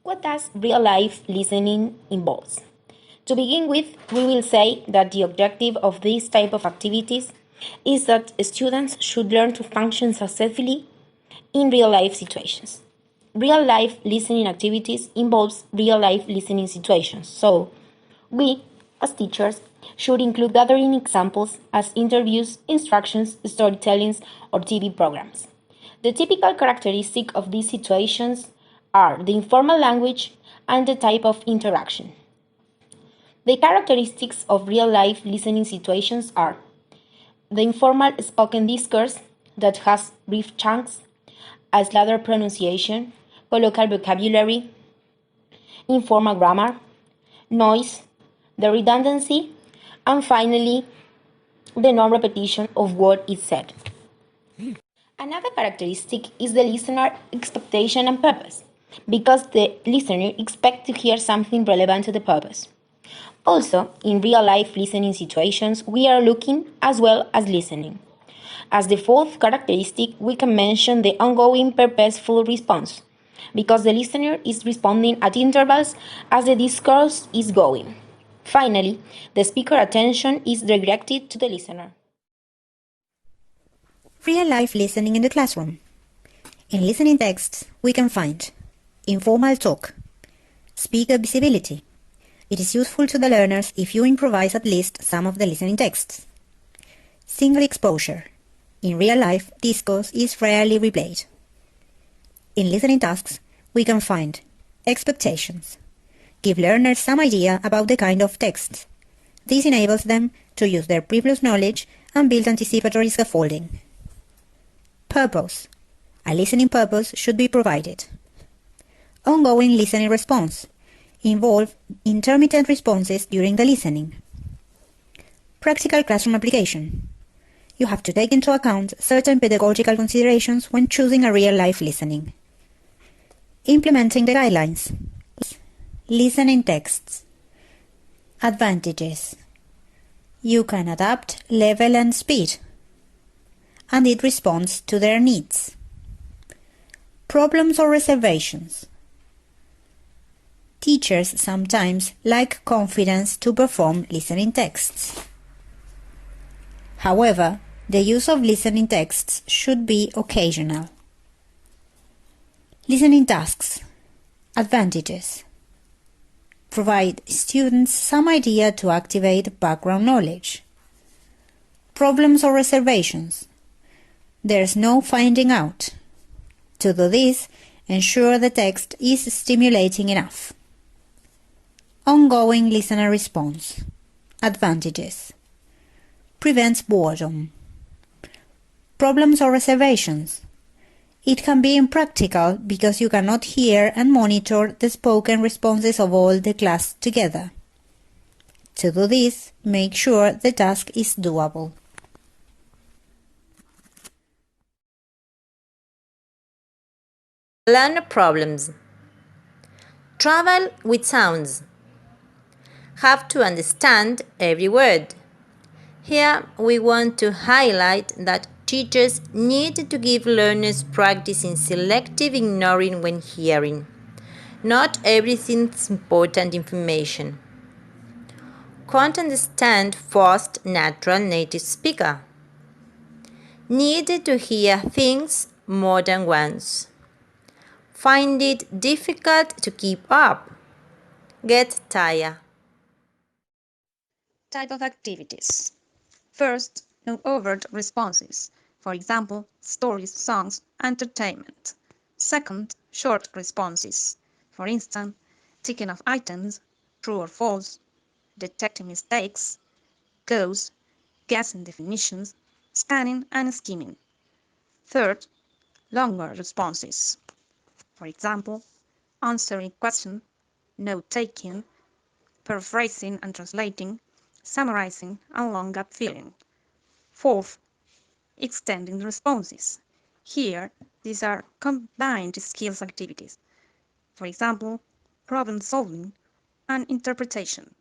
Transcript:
What does real-life listening involve? To begin with, we will say that the objective of this type of activities is that students should learn to function successfully in real-life situations. Real-life listening activities involves real-life listening situations, so we, as teachers, should include gathering examples as interviews, instructions, storytellings, or TV programs. The typical characteristic of these situations are the informal language and the type of interaction. The characteristics of real-life listening situations are the informal spoken discourse that has brief chunks, a slaughter pronunciation, colloquial vocabulary, informal grammar, noise, the redundancy, and finally, the non-repetition of what is said. Another characteristic is the listener expectation and purpose, because the listener expects to hear something relevant to the purpose. Also, in real-life listening situations, we are looking as well as listening. As the fourth characteristic, we can mention the ongoing purposeful response, because the listener is responding at intervals as the discourse is going. Finally, the speaker attention is directed to the listener. Real-life listening in the classroom. In listening texts, we can find informal talk, speaker visibility. It is useful to the learners if you improvise at least some of the listening texts. Single exposure. In real life, discourse is rarely replayed. In listening tasks, we can find expectations. Give learners some idea about the kind of text. This enables them to use their previous knowledge and build anticipatory scaffolding. Purpose. A listening purpose should be provided. Ongoing listening response. Involve intermittent responses during the listening. Practical classroom application. You have to take into account certain pedagogical considerations when choosing a real-life listening. Implementing the guidelines. Listening texts. Advantages. You can adapt level and speed, and it responds to their needs. Problems or reservations. Teachers sometimes lack confidence to perform listening texts. However, the use of listening texts should be occasional. Listening tasks. Advantages. Provide students some idea to activate background knowledge. Problems or reservations. There's no finding out. To do this, ensure the text is stimulating enough. Ongoing listener response. Advantages. Prevents boredom. Problems or reservations. It can be impractical because you cannot hear and monitor the spoken responses of all the class together. To do this, make sure the task is doable. Learner problems. Travel with sounds. Have to understand every word. Here we want to highlight that teachers need to give learners practice in selective ignoring when hearing. Not everything's important information. Can't understand fast, natural native speaker. Need to hear things more than once. Find it difficult to keep up. Get tired. Type of activities. First, no overt responses. For example, stories, songs, entertainment. Second, short responses. For instance, ticking of items, true or false, detecting mistakes, goes, guessing definitions, scanning and skimming. Third, longer responses. For example, answering question, note-taking, paraphrasing and translating, summarizing, and long gap filling. Fourth, extending responses. Here, these are combined skills activities. For example, problem solving and interpretation.